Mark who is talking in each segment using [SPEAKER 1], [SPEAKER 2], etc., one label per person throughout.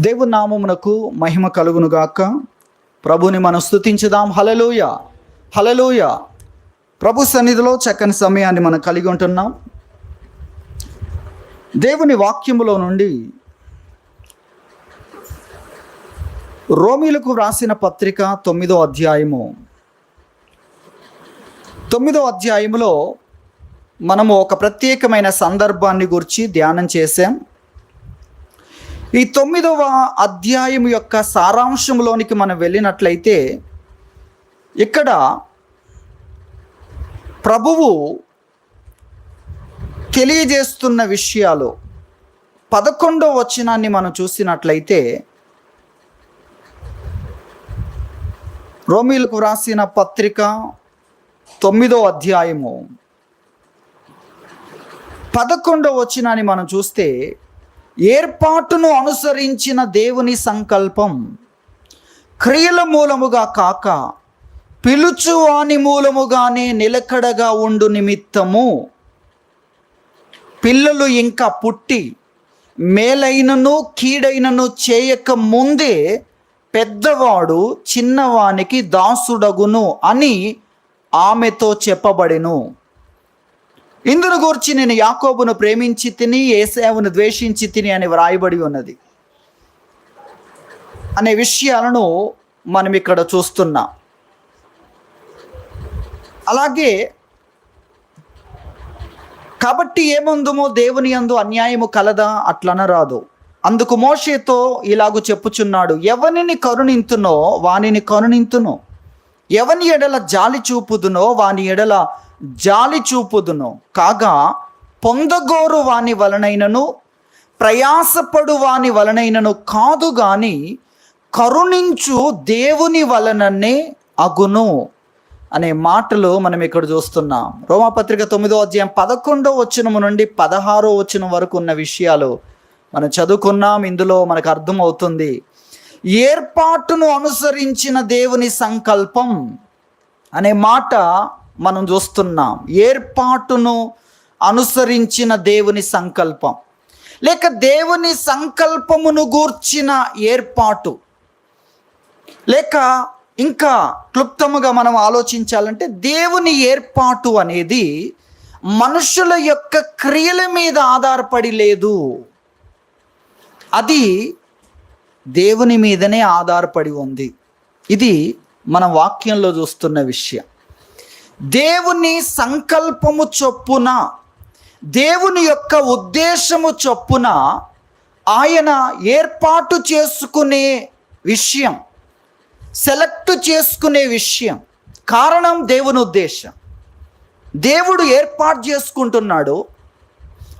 [SPEAKER 1] దేవుని నామమునకు మహిమ కలుగునుగాక. ప్రభుని మనం స్తుతించుదాం. హల్లెలూయా, హల్లెలూయా. ప్రభు సన్నిధిలో చక్కని సమయాన్ని మనం కలిగి ఉంటున్నాం. దేవుని వాక్యములో నుండి రోమీలకు వ్రాసిన పత్రిక 9వ అధ్యాయము. 9వ అధ్యాయములో మనము ఒక ప్రత్యేకమైన సందర్భాన్ని గురించి ధ్యానం చేశాం. ఈ 9వ అధ్యాయం యొక్క సారాంశంలోనికి మనం వెళ్ళినట్లయితే ఇక్కడ ప్రభువు తెలియజేస్తున్న విషయాలు 11వ వచనాన్ని మనం చూసినట్లయితే, రోమీలకు వ్రాసిన పత్రిక 9వ అధ్యాయము 11వ వచనాన్ని మనం చూస్తే, ఏర్పాటును అనుసరించిన దేవుని సంకల్పం క్రియల మూలముగా కాక పిలుచువాని మూలముగానే నిలకడగా ఉండు నిమిత్తము పిల్లలు ఇంకా పుట్టి మేలైనను కీడైనను చేయక ముందే పెద్దవాడు చిన్నవానికి దాసుడగును అని ఆమెతో చెప్పబడెను. ఇందును గూర్చి నేను యాకోబును ప్రేమించి తిని ఏశావును ద్వేషించి తిని అని వ్రాయబడి ఉన్నది అనే విషయాలను మనం ఇక్కడ చూస్తున్నాం. అలాగే కాబట్టి ఏమందుమో దేవుని యందు అన్యాయము కలదా అట్లనరాదు. అందుకు మోషేతో ఇలాగు చెప్పుచున్నాడు, ఎవనిని కరుణింతునో వానిని కరుణింతును, ఎవని ఎడల జాలి చూపుదునో వాని ఎడల జాలి చూపుదును. కాగా పొందగోరు వాని వలనైనను ప్రయాసపడు వాని వలనైనను కాదు గాని కరుణించు దేవుని వలననే అగును అనే మాటలు మనం ఇక్కడ చూస్తున్నాం. రోమాపత్రిక 9వ అధ్యాయం 11వ వచనం నుండి 16వ వచనం వరకు ఉన్న విషయాలు మనం చదువుకున్నాం. ఇందులో మనకు అర్థమవుతుంది, ఏర్పాటును అనుసరించిన దేవుని సంకల్పం అనే మాట మనం చూస్తున్నాం. ఏర్పాటును అనుసరించిన దేవుని సంకల్పం, లేక దేవుని సంకల్పమును గూర్చిన ఏర్పాటు, లేక ఇంకా క్లుప్తముగా మనం ఆలోచించాలంటే దేవుని ఏర్పాటు అనేది మనుషుల యొక్క క్రియల మీద ఆధారపడి లేదు, అది దేవుని మీదనే ఆధారపడి ఉంది. ఇది మన వాక్యంలో చూస్తున్న విషయం. దేవుని సంకల్పము చొప్పున, దేవుని యొక్క ఉద్దేశము చొప్పున ఆయన ఏర్పాటు చేసుకునే విషయం, సెలెక్ట్ చేసుకునే విషయం, కారణం దేవుని ఉద్దేశం. దేవుడు ఏర్పాటు చేసుకుంటున్నాడు.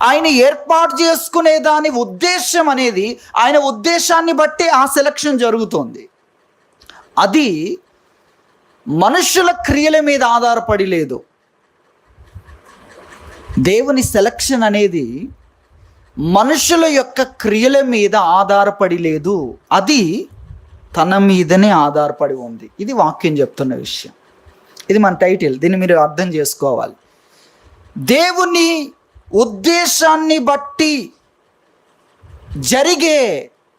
[SPEAKER 1] ఆయన ఏర్పాటు చేసుకునే దాని ఉద్దేశం అనేది ఆయన ఉద్దేశాన్ని బట్టి ఆ సెలక్షన్ జరుగుతుంది. అది మనుషుల క్రియల మీద ఆధారపడి లేదు. దేవుని సెలక్షన్ అనేది మనుషుల యొక్క క్రియల మీద ఆధారపడి లేదు, అది తన మీదనే ఆధారపడి ఉంది. ఇది వాక్యం చెప్తున్న విషయం. ఇది మన టైటిల్, దీన్ని మీరు అర్థం చేసుకోవాలి. దేవుని ఉద్దేశాన్ని బట్టి జరిగే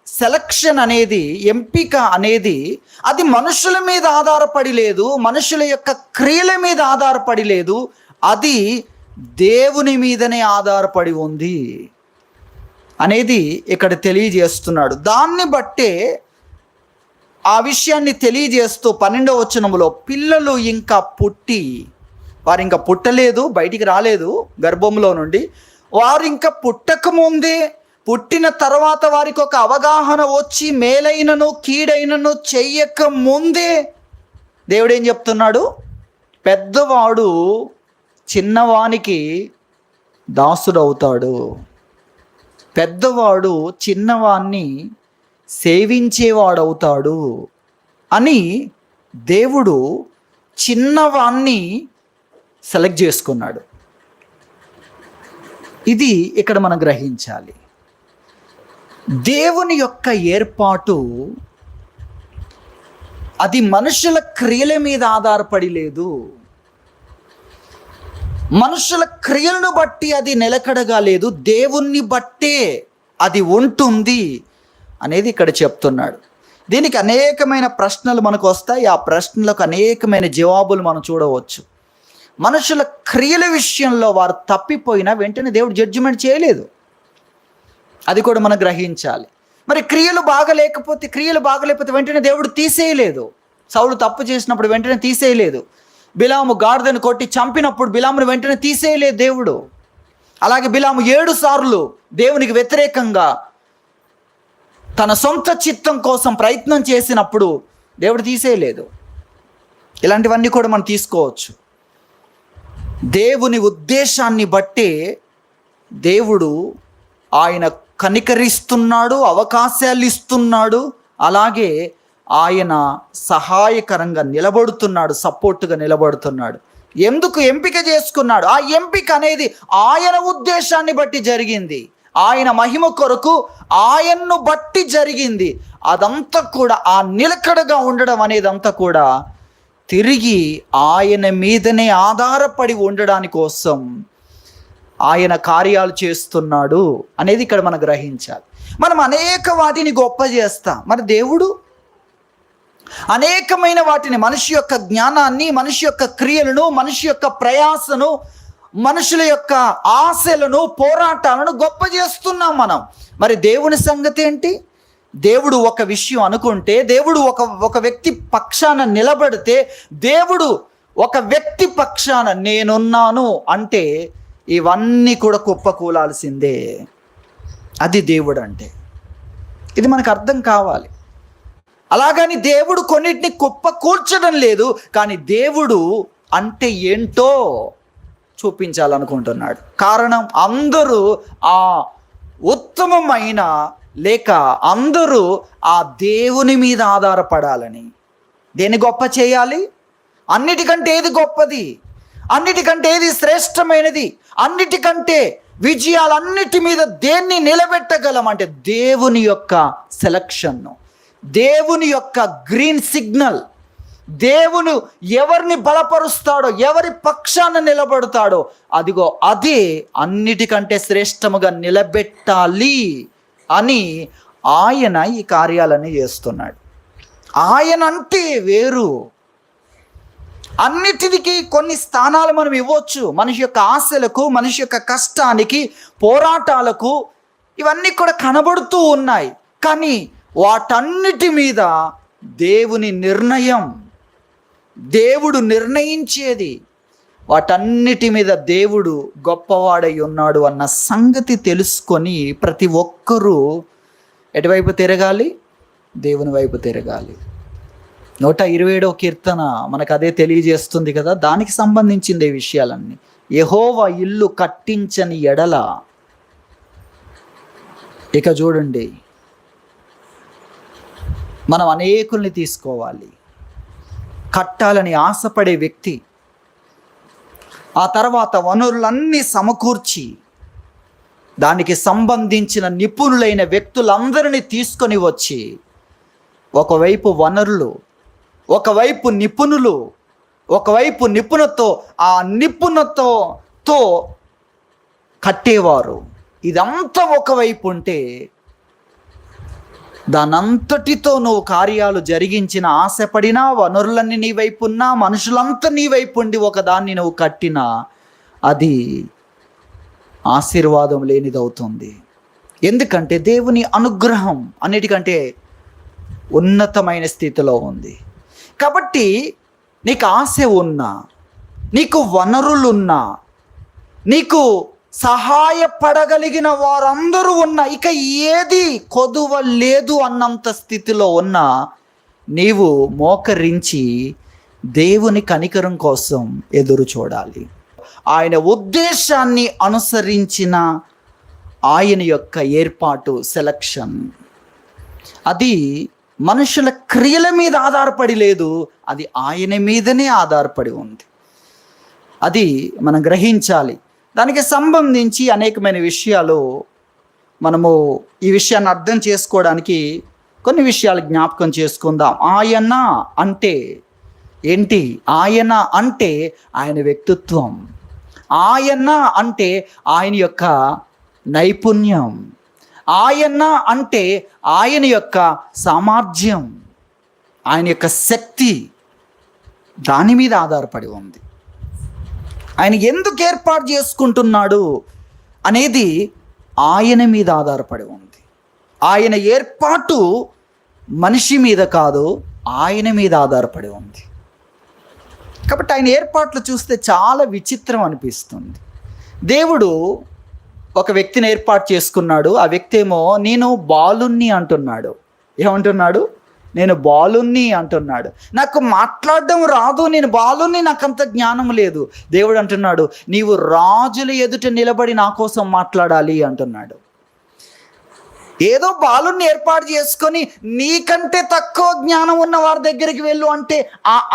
[SPEAKER 1] సెలక్షన్ అనేది, ఎంపిక అనేది, అది మనుషుల మీద ఆధారపడి లేదు, మనుషుల యొక్క క్రియల మీద ఆధారపడి లేదు, అది దేవుని మీదనే ఆధారపడి ఉంది అనేది ఇక్కడ తెలియజేస్తున్నాడు. దాన్ని బట్టే ఆ విషయాన్ని తెలియజేస్తూ 12వ వచనములో పిల్లలు ఇంకా పుట్టి, వారు ఇంకా పుట్టలేదు, బయటికి రాలేదు గర్భంలో నుండి, వారు ఇంకా పుట్టకముందే, పుట్టిన తర్వాత వారికి ఒక అవగాహన వచ్చి మేలైనను కీడైనను చెయ్యక ముందే దేవుడు ఏం చెప్తున్నాడు, పెద్దవాడు చిన్నవానికి దాసుడవుతాడు, పెద్దవాడు చిన్నవాన్ని సేవించేవాడవుతాడు అని దేవుడు చిన్నవాన్ని సెలెక్ట్ చేసుకున్నాడు. ఇది ఇక్కడ మనం గ్రహించాలి. దేవుని యొక్క ఏర్పాటు అది మనుషుల క్రియల మీద ఆధారపడి లేదు, మనుషుల క్రియలను బట్టి అది నిలకడగా లేదు, దేవుణ్ణి బట్టే అది ఉంటుంది అనేది ఇక్కడ చెప్తున్నాడు. దీనికి అనేకమైన ప్రశ్నలు మనకు వస్తాయి. ఆ ప్రశ్నలకు అనేకమైన జవాబులు మనం చూడవచ్చు. మనుషుల క్రియల విషయంలో వారు తప్పిపోయినా వెంటనే దేవుడు జడ్జిమెంట్ చేయలేదు. అది కూడా మనం గ్రహించాలి. మరి క్రియలు బాగలేకపోతే వెంటనే దేవుడు తీసేయలేదు. సౌలు తప్పు చేసినప్పుడు వెంటనే తీసేయలేదు. బిలాము గాడిదను కొట్టి చంపినప్పుడు బిలామును వెంటనే తీసేయలేదు దేవుడు. అలాగే బిలాము 7 సార్లు దేవునికి వ్యతిరేకంగా తన సొంత చిత్తం కోసం ప్రయత్నం చేసినప్పుడు దేవుడు తీసేయలేదు. ఇలాంటివన్నీ కూడా మనం తీసుకోవచ్చు. దేవుని ఉద్దేశాన్ని బట్టే దేవుడు ఆయన కనికరిస్తున్నాడు, అవకాశాలు ఇస్తున్నాడు. అలాగే ఆయన సహాయకరంగా నిలబడుతున్నాడు, సపోర్టుగా నిలబడుతున్నాడు. ఎందుకు ఎంపిక చేసుకున్నాడు? ఆ ఎంపిక అనేది ఆయన ఉద్దేశాన్ని బట్టి జరిగింది. ఆయన మహిమ కొరకు ఆయన్ను బట్టి జరిగింది. అదంతా కూడా ఆ నిలకడగా ఉండడం అనేదంతా కూడా తిరిగి ఆయన మీదనే ఆధారపడి ఉండడాని కోసం ఆయన కార్యాలు చేస్తున్నాడు అనేది ఇక్కడ మనం గ్రహించాలి. మనం అనేక వాటిని గొప్ప చేస్తాం. మరి దేవుడు అనేకమైన వాటిని, మనిషి యొక్క జ్ఞానాన్ని, మనిషి యొక్క క్రియలను, మనిషి యొక్క ప్రయాసను, మనుషుల యొక్క ఆశలను, పోరాటాలను గొప్ప చేస్తున్నాం మనం. మరి దేవుని సంగతి ఏంటి? దేవుడు ఒక విషయం అనుకుంటే, దేవుడు ఒక వ్యక్తి పక్షాన నిలబడితే, దేవుడు ఒక వ్యక్తి పక్షాన నేనున్నాను అంటే ఇవన్నీ కూడా కుప్పకూలాల్సిందే. అది దేవుడు అంటే. ఇది మనకు అర్థం కావాలి. అలాగని దేవుడు కొన్నిటిని కుప్పకూల్చడం లేదు, కానీ దేవుడు అంటే ఏంటో చూపించాలనుకుంటున్నాడు. కారణం అందరూ ఆ ఉత్తమమైన లేక అందరూ ఆ దేవుని మీద ఆధారపడాలని. దేన్ని గొప్ప చేయాలి? అన్నిటికంటే ఏది గొప్పది, అన్నిటికంటే ఏది శ్రేష్టమైనది, అన్నిటికంటే విజయాలన్నిటి మీద దేన్ని నిలబెట్టగలం అంటే దేవుని యొక్క సెలక్షన్ను, దేవుని యొక్క గ్రీన్ సిగ్నల్, దేవుడు ఎవరిని బలపరుస్తాడో, ఎవరి పక్షాన నిలబడతాడో అదిగో అదే అన్నిటికంటే శ్రేష్టముగా నిలబెట్టాలి అని ఆయన ఈ కార్యాలన్నీ చేస్తున్నాడు. ఆయన అంటే వేరు. అన్నిటికీ కొన్ని స్థానాలు మనం ఇవ్వచ్చు. మనిషి యొక్క ఆశలకు, మనిషి యొక్క కష్టానికి, పోరాటాలకు ఇవన్నీ కూడా కనబడుతూ ఉన్నాయి. కానీ వాటన్నిటి మీద దేవుని నిర్ణయం, దేవుడు నిర్ణయించేది, వాటన్నిటి మీద దేవుడు గొప్పవాడై ఉన్నాడు అన్న సంగతి తెలుసుకొని ప్రతి ఒక్కరూ ఎటువైపు తిరగాలి? దేవుని వైపు తిరగాలి. 127వ కీర్తన మనకు అదే తెలియజేస్తుంది కదా. దానికి సంబంధించింది ఈ విషయాలన్నీ. యెహోవా ఇల్లు కట్టించని ఎడల, ఇక చూడండి, మనం అనేకుల్ని తీసుకోవాలి. కట్టాలని ఆశపడే వ్యక్తి ఆ తర్వాత వనరులన్నీ సమకూర్చి దానికి సంబంధించిన నిపుణులైన వ్యక్తులందరినీ తీసుకొని వచ్చి ఒకవైపు వనరులు, ఒకవైపు నిపుణులు, ఒకవైపు నిపుణతో ఆ నిపుణతతో కట్టేవారు. ఇదంతా ఒకవైపు ఉంటే దానంతటితో నువ్వు కార్యాలు జరిగించిన, ఆశపడినా, వనరులన్నీ నీ వైపు ఉన్నా, మనుషులంతా నీ వైపు ఉండి ఒకదాన్ని నువ్వు కట్టినా అది ఆశీర్వాదం లేనిదవుతుంది. ఎందుకంటే దేవుని అనుగ్రహం అన్నిటికంటే ఉన్నతమైన స్థితిలో ఉంది. కాబట్టి నీకు ఆశ ఉన్నా, నీకు వనరులున్నా, నీకు సహాయపడగలిగిన వారందరూ ఉన్నా, ఇక ఏది కొదువ లేదు అన్నంత స్థితిలో ఉన్నా, నీవు మోకరించి దేవుని కనికరం కోసం ఎదురు చూడాలి. ఆయన ఉద్దేశాన్ని అనుసరించిన ఆయన యొక్క ఏర్పాటు, సెలక్షన్, అది మనుషుల క్రియల మీద ఆధారపడి లేదు, అది ఆయన మీదనే ఆధారపడి ఉంది. అది మనం గ్రహించాలి. దానికి సంబంధించి అనేకమైన విషయాలు మనము ఈ విషయాన్ని అర్థం చేసుకోవడానికి కొన్ని విషయాలు జ్ఞాపకం చేసుకుందాం. ఆయన అంటే ఏంటి? ఆయన అంటే ఆయన వ్యక్తిత్వం, ఆయన అంటే ఆయన యొక్క నైపుణ్యం, ఆయన అంటే ఆయన యొక్క సామర్థ్యం, ఆయన యొక్క శక్తి దాని మీద ఆధారపడి ఉంది. ఆయన ఎందుకు ఏర్పాటు చేసుకుంటున్నాడు అనేది ఆయన మీద ఆధారపడి ఉంది. ఆయన ఏర్పాటు మనిషి మీద కాదు, ఆయన మీద ఆధారపడి ఉంది. కాబట్టి ఆయన ఏర్పాట్లు చూస్తే చాలా విచిత్రం అనిపిస్తుంది. దేవుడు ఒక వ్యక్తిని ఏర్పాటు చేసుకున్నాడు. ఆ వ్యక్తి ఏమో నేను బాలుణ్ణి అంటున్నాడు. ఏమంటున్నాడు? నేను బాలుణ్ణి అంటున్నాడు. నాకు మాట్లాడడం రాదు, నేను బాలుణ్ణి, నాకంత జ్ఞానం లేదు. దేవుడు అంటున్నాడు, నీవు రాజుల ఎదుట నిలబడి నా కోసం మాట్లాడాలి అంటున్నాడు. ఏదో బాలుణ్ణి ఏర్పాటు చేసుకొని నీకంటే తక్కువ జ్ఞానం ఉన్న వారి దగ్గరికి వెళ్ళు అంటే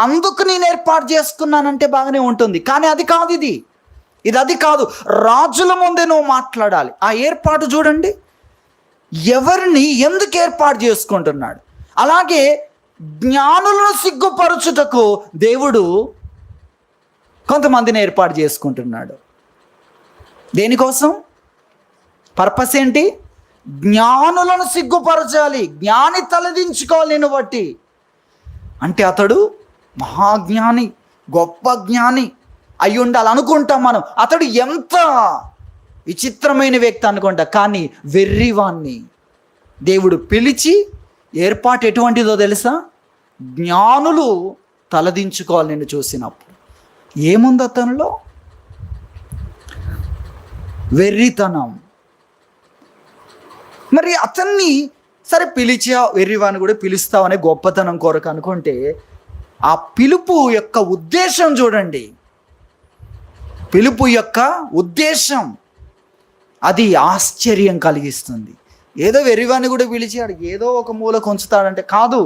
[SPEAKER 1] అందుకు నేను ఏర్పాటు చేసుకున్నానంటే బాగానే ఉంటుంది. కానీ అది కాదు, ఇది అది కాదు. రాజుల ముందే నువ్వు మాట్లాడాలి. ఆ ఏర్పాటు చూడండి, ఎవరిని ఎందుకు ఏర్పాటు చేసుకుంటున్నాడు. అలాగే జ్ఞానులను సిగ్గుపరచుటకు దేవుడు కొంతమందిని ఏర్పాటు చేసుకుంటున్నాడు. దేనికోసం? పర్పస్ ఏంటి? జ్ఞానులను సిగ్గుపరచాలి, జ్ఞాని తలదించుకోవాలి నిన్ను బట్టి. అంటే అతడు మహాజ్ఞాని, గొప్ప జ్ఞాని అయి ఉండాలి అనుకుంటాం మనం. అతడు ఎంత విచిత్రమైన వ్యక్తి అనుకుంటా. కానీ వెర్రివాణ్ణి దేవుడు పిలిచి ఏర్పాటు ఎటువంటిదో తెలుసా? జ్ఞానులు తలదించుకోవాలి నిన్ను చూసినప్పుడు. ఏముంది అతనిలో? వెర్రితనం. మరి అతన్ని సరే పిలిచా, వెర్రివాణ్ణి కూడా పిలుస్తావు అనే గొప్పతనం కొరకు అనుకుంటే ఆ పిలుపు యొక్క ఉద్దేశం చూడండి. పిలుపు యొక్క ఉద్దేశం అది ఆశ్చర్యం కలిగిస్తుంది. ఏదో వెర్రివాణ్ణి కూడా పిలిచాడు, ఏదో ఒక మూలకు ఉంచుతాడంటే కాదు.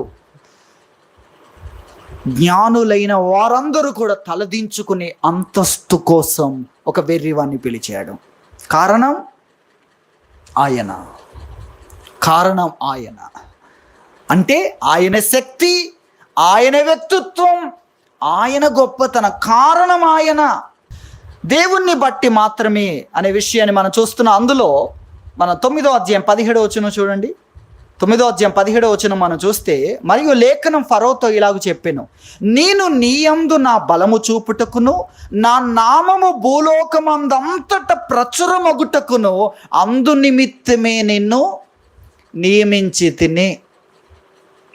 [SPEAKER 1] జ్ఞానులైన వారందరూ కూడా తలదించుకునే అంతస్తు కోసం ఒక వెర్రివాణ్ణి పిలిచాడు. కారణం ఆయన. అంటే ఆయన శక్తి, ఆయన వ్యక్తిత్వం, ఆయన గొప్పతనం. కారణం ఆయన. దేవుణ్ణి బట్టి మాత్రమే అనే విషయాన్ని మనం చూస్తున్నాం. అందులో మనం 9వ అధ్యాయం 17వ వచనం చూడండి. 9వ అధ్యాయం 17వ వచనం మనం చూస్తే, మరియు లేఖనం ఫరోతో ఇలాగ చెప్పెను, నేను నీ యందు నా బలము చూపుటకును నా నామము భూలోకమందంతట ప్రచురమగుటకును అందు నిమిత్తమే నిన్ను నియమించి తిని.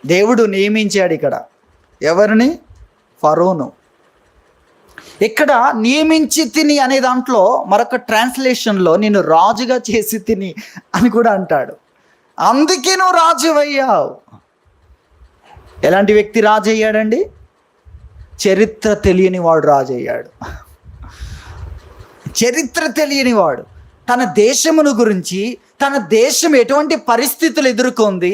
[SPEAKER 1] దేవుడు నియమించాడు ఇక్కడ ఎవరిని? ఫరోను. ఇక్కడ నియమించి తిని అనే దాంట్లో మరొక ట్రాన్స్లేషన్లో నేను రాజుగా చేసి తిని అని కూడా అంటాడు. అందుకే నువ్వు రాజు అయ్యావు. ఎలాంటి వ్యక్తి రాజు అయ్యాడండి? చరిత్ర తెలియని వాడు రాజు అయ్యాడు. చరిత్ర తెలియని వాడు తన దేశమును గురించి, తన దేశం ఎటువంటి పరిస్థితులు ఎదుర్కొంది,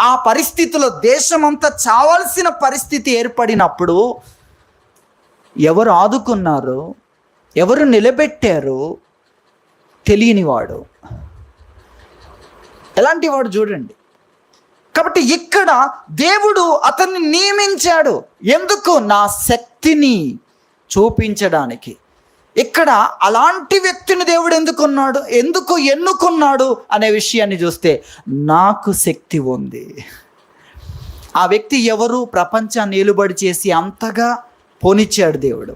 [SPEAKER 1] ఆ పరిస్థితిలో దేశమంతా చావాల్సిన పరిస్థితి ఏర్పడినప్పుడు ఎవరు ఆదుకున్నారు, ఎవరు నిలబెట్టారు తెలియనివాడు. ఎలాంటి వాడు చూడండి. కాబట్టి ఇక్కడ దేవుడు అతన్ని నియమించాడు. ఎందుకు? నా శక్తిని చూపించడానికి. ఇక్కడ అలాంటి వ్యక్తిని దేవుడు ఎందుకు ఎన్నుకున్నాడు అనే విషయాన్ని చూస్తే నాకు శక్తి ఉంది. ఆ వ్యక్తి ఎవరు? ప్రపంచాన్ని నిలుబడి చేసి అంతగా పోనిచ్చాడు దేవుడు.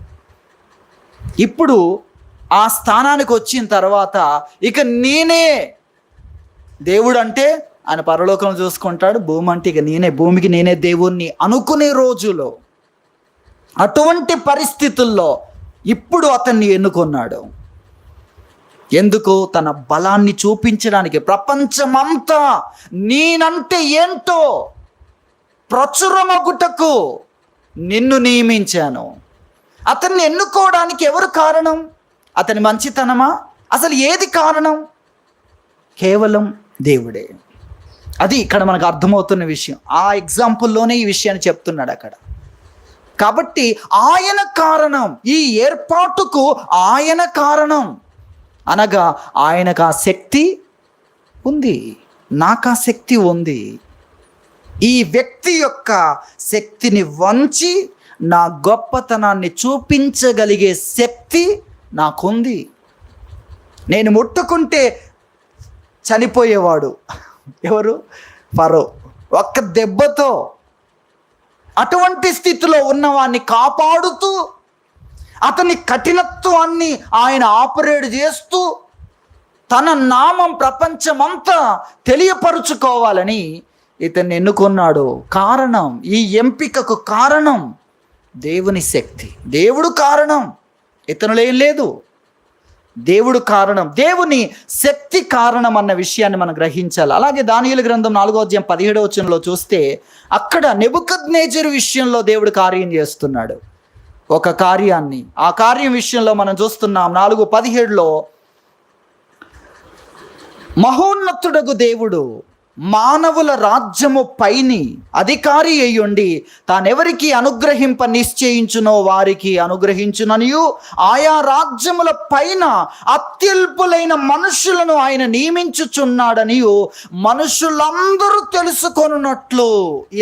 [SPEAKER 1] ఇప్పుడు ఆ స్థానానికి వచ్చిన తర్వాత ఇక నేనే దేవుడు అంటే ఆయన పరలోకం చూసుకుంటాడు, భూమి అంటే ఇక నేనే, భూమికి నేనే దేవుణ్ణి అనుకునే రోజులో, అటువంటి పరిస్థితుల్లో ఇప్పుడు అతన్ని ఎన్నుకున్నాడు. ఎందుకు? తన బలాన్ని చూపించడానికి. ప్రపంచమంతా నేనంటే ఏంటో ప్రచురమగుటకు నిన్ను నియమించాను. అతన్ని ఎన్నుకోవడానికి ఎవరు కారణం? అతని మంచితనమా? అసలు ఏది కారణం? కేవలం దేవుడే. అది ఇక్కడ మనకు అర్థమవుతున్న విషయం. ఆ ఎగ్జాంపుల్లోనే ఈ విషయాన్ని చెప్తున్నాడు అక్కడ. కాబట్టి ఆయన కారణం, ఈ ఏర్పాటుకు ఆయన కారణం. అనగా ఆయనకు ఆ శక్తి ఉంది, నాకు ఆ శక్తి ఉంది. ఈ వ్యక్తి యొక్క శక్తిని వంచి నా గొప్పతనాన్ని చూపించగలిగే శక్తి నాకుంది. నేను ముట్టుకుంటే చనిపోయేవాడు. ఎవరు? ఫరో. ఒక్క దెబ్బతో అటువంటి స్థితిలో ఉన్నవాడిని కాపాడుతూ, అతని కఠినత్వాన్ని ఆయన ఆపరేట్ చేస్తూ, తన నామం ప్రపంచమంతా తెలియపరుచుకోవాలని ఇతన్ని ఎన్నుకున్నాడు. కారణం, ఈ ఎంపికకు కారణం దేవుని శక్తి. దేవుడు కారణం, ఇతనులో ఏం లేదు. దేవుడు కారణం, దేవుని శక్తి కారణం అన్న విషయాన్ని మనం గ్రహించాలి. అలాగే దానియేలు గ్రంథం 4:17 చూస్తే అక్కడ నెబుకద్నెజరు విషయంలో దేవుడు కార్యం చేస్తున్నాడు. ఒక కార్యాన్ని, ఆ కార్యం విషయంలో మనం చూస్తున్నాం. 4:17 మహోన్నతుడగు దేవుడు మానవుల రాజ్యము పైని అధికారి అయ్యుండి తానెవరికి అనుగ్రహింప నిశ్చయించునో వారికి అనుగ్రహించుననియు, ఆయా రాజ్యముల పైన అత్యల్పులైన మనుషులను ఆయన నియమించుచున్నాడనియు మనుషులందరూ తెలుసుకొనున్నట్లు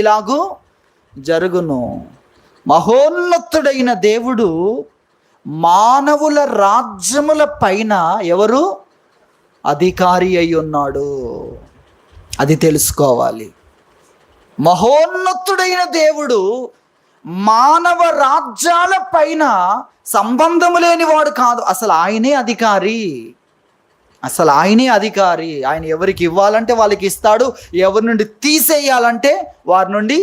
[SPEAKER 1] ఇలాగూ జరుగును. మహోన్నతుడైన దేవుడు మానవుల రాజ్యముల పైన ఎవరు? అధికారి అయి ఉన్నాడు. అది తెలుసుకోవాలి. మహోన్నతుడైన దేవుడు మానవ రాజ్యాల పైన సంబంధము లేనివాడు కాదు. అసలు ఆయనే అధికారి. ఆయన ఎవరికి ఇవ్వాలంటే వాళ్ళకి ఇస్తాడు, ఎవరి నుండి తీసేయాలంటే వారి నుండి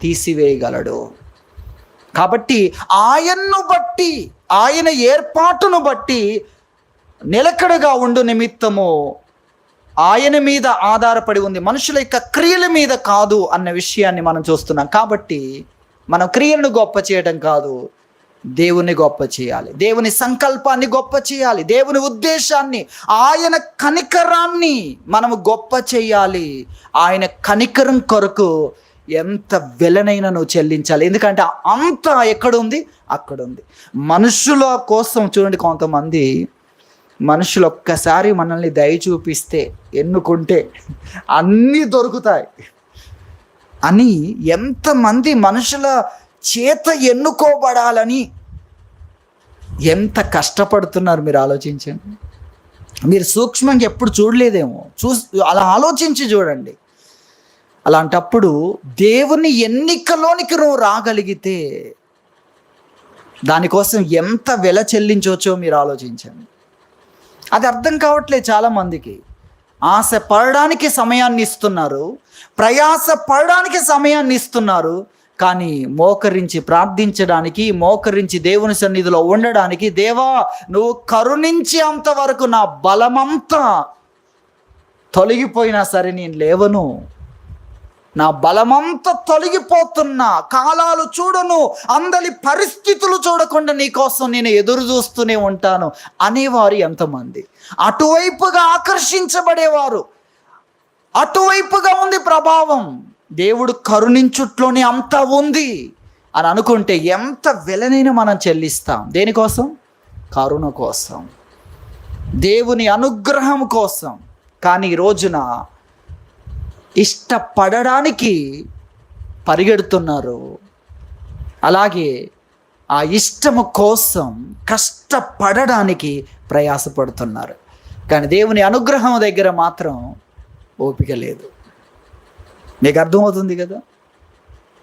[SPEAKER 1] తీసివేయగలడు. కాబట్టి ఆయన్ను బట్టి, ఆయన ఏర్పాటును బట్టి నిలకడగా ఉండు నిమిత్తము ఆయన మీద ఆధారపడి ఉంది, మనుషుల యొక్క క్రియల మీద కాదు అన్న విషయాన్ని మనం చూస్తున్నాం. కాబట్టి మనం క్రియలను గొప్ప చేయడం కాదు, దేవుని గొప్ప చేయాలి, దేవుని సంకల్పాన్ని గొప్ప చేయాలి, దేవుని ఉద్దేశాన్ని, ఆయన కనికరాన్ని మనము గొప్ప చేయాలి. ఆయన కనికరం కొరకు ఎంత వెలనైనా నువ్వు చెల్లించాలి. ఎందుకంటే అంత ఎక్కడుంది? అక్కడుంది. మనుషుల కోసం చూడండి, కొంతమంది మనుషులు ఒక్కసారి మనల్ని దయ చూపిస్తే, ఎన్నుకుంటే అన్నీ దొరుకుతాయి అని ఎంతమంది మనుషుల చేత ఎన్నుకోబడాలని ఎంత కష్టపడుతున్నారు మీరు ఆలోచించండి. మీరు సూక్ష్మంగా ఎప్పుడు చూడలేదేమో, అలా ఆలోచించి చూడండి. అలాంటప్పుడు దేవుని ఎన్నికలోనికి నువ్వు రాగలిగితే దానికోసం ఎంత వెల చెల్లించవచ్చో మీరు ఆలోచించండి. అది అర్థం కావట్లేదు చాలామందికి. ఆశ పడడానికి సమయాన్ని ఇస్తున్నారు, ప్రయాస పడడానికి సమయాన్ని ఇస్తున్నారు, కానీ మోకరించి ప్రార్థించడానికి, మోకరించి దేవుని సన్నిధిలో ఉండడానికి, దేవా నువ్వు కరుణించే అంతవరకు నా బలమంతా తొలగిపోయినా సరే నేను లేవను, నా బలమంతా తొలగిపోతున్నా, కాలాలు చూడను, అందరి పరిస్థితులు చూడకుండా నీ కోసం నేను ఎదురు చూస్తూనే ఉంటాను అనేవారు ఎంతమంది? అటువైపుగా ఆకర్షించబడేవారు, అటువైపుగా ఉంది ప్రభావం, దేవుడు కరుణించుట్లోనే అంతా ఉంది అని అనుకుంటే ఎంత వెలనైనా మనం చెల్లిస్తాం. దేనికోసం? కరుణ కోసం, దేవుని అనుగ్రహం కోసం. కానీ ఈ రోజున ఇష్టపడడానికి పరిగెడుతున్నారు, అలాగే ఆ ఇష్టము కోసం కష్టపడడానికి ప్రయాసపడుతున్నారు. కానీ దేవుని అనుగ్రహం దగ్గర మాత్రం ఓపిక లేదు. మీకు అర్థమవుతుంది కదా?